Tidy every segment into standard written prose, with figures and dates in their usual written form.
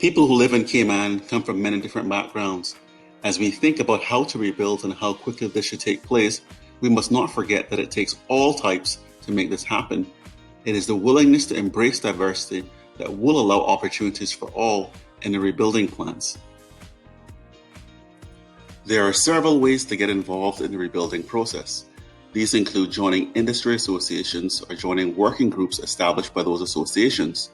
People who live in Cayman come from many different backgrounds. As we think about how to rebuild and how quickly this should take place, we must not forget that it takes all types to make this happen. It is the willingness to embrace diversity that will allow opportunities for all in the rebuilding plans. There are several ways to get involved in the rebuilding process. These include joining industry associations or joining working groups established by those associations.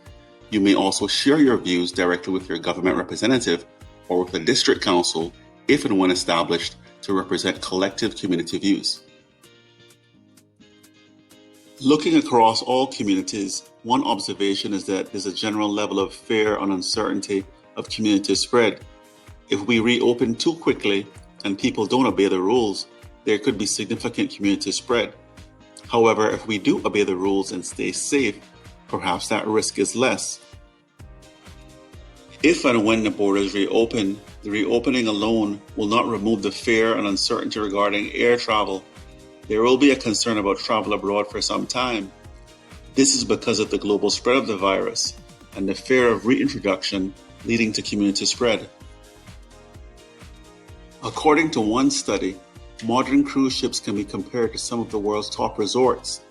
You may also share your views directly with your government representative or with the district council if and when established to represent collective community views. Looking across all communities, one observation is that there's a general level of fear and uncertainty of community spread. If we reopen too quickly and people don't obey the rules, there could be significant community spread. However, if we do obey the rules and stay safe, perhaps that risk is less. If and when the borders reopen, the reopening alone will not remove the fear and uncertainty regarding air travel. There will be a concern about travel abroad for some time. This is because of the global spread of the virus and the fear of reintroduction leading to community spread. According to one study, modern cruise ships can be compared to some of the world's top resorts.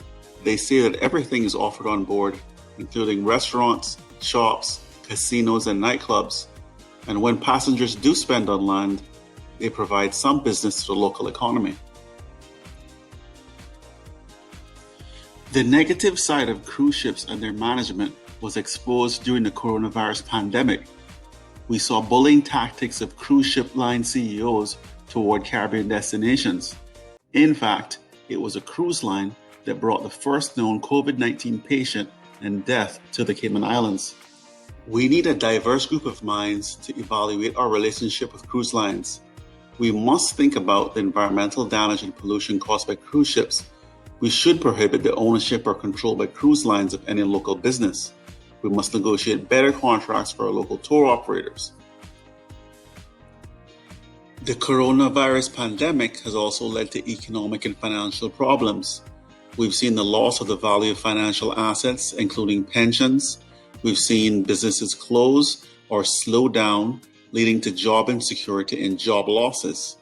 They say that everything is offered on board, including restaurants, shops, casinos, and nightclubs. And when passengers do spend on land, they provide some business to the local economy. The negative side of cruise ships and their management was exposed during the coronavirus pandemic. We saw bullying tactics of cruise ship line CEOs toward Caribbean destinations. In fact, it was a cruise line that brought the first known COVID-19 patient and death to the Cayman Islands. We need a diverse group of minds to evaluate our relationship with cruise lines. We must think about the environmental damage and pollution caused by cruise ships. We should prohibit the ownership or control by cruise lines of any local business. We must negotiate better contracts for our local tour operators. The coronavirus pandemic has also led to economic and financial problems. We've seen the loss of the value of financial assets, including pensions. We've seen businesses close or slow down, leading to job insecurity and job losses.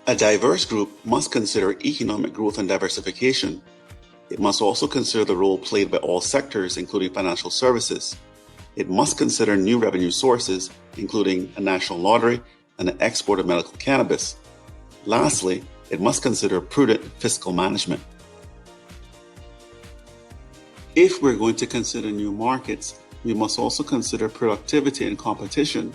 A diverse group must consider economic growth and diversification. It must also consider the role played by all sectors, including financial services. It must consider new revenue sources, including a national lottery and the export of medical cannabis. Lastly, it must consider prudent fiscal management. If we're going to consider new markets, we must also consider productivity and competition.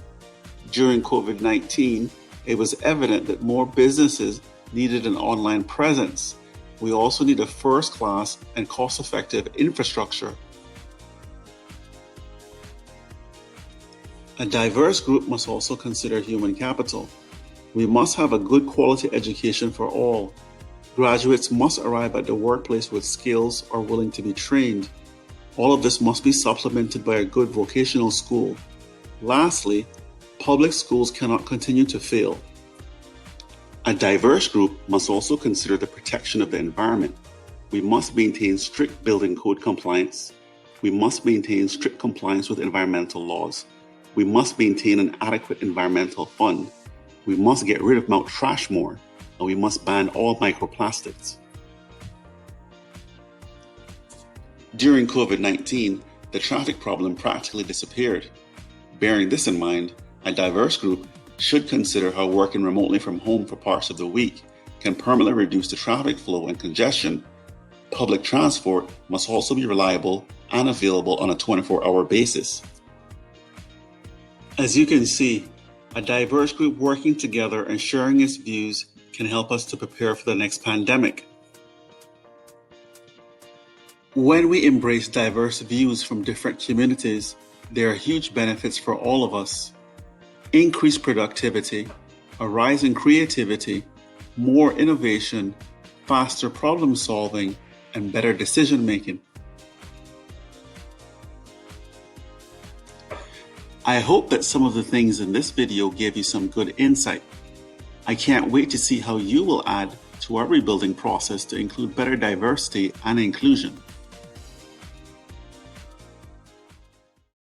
During COVID-19, it was evident that more businesses needed an online presence. We also need a first-class and cost-effective infrastructure. A diverse group must also consider human capital. We must have a good quality education for all. Graduates must arrive at the workplace with skills or willing to be trained. All of this must be supplemented by a good vocational school. Lastly, public schools cannot continue to fail. A diverse group must also consider the protection of the environment. We must maintain strict building code compliance. We must maintain strict compliance with environmental laws. We must maintain an adequate environmental fund. We must get rid of Mount Trashmore, and we must ban all microplastics. During COVID-19, the traffic problem practically disappeared. Bearing this in mind, a diverse group should consider how working remotely from home for parts of the week can permanently reduce the traffic flow and congestion. Public transport must also be reliable and available on a 24-hour basis. As you can see, a diverse group working together and sharing its views can help us to prepare for the next pandemic. When we embrace diverse views from different communities, there are huge benefits for all of us. Increased productivity, a rise in creativity, more innovation, faster problem solving, and better decision making. I hope that some of the things in this video gave you some good insight. I can't wait to see how you will add to our rebuilding process to include better diversity and inclusion.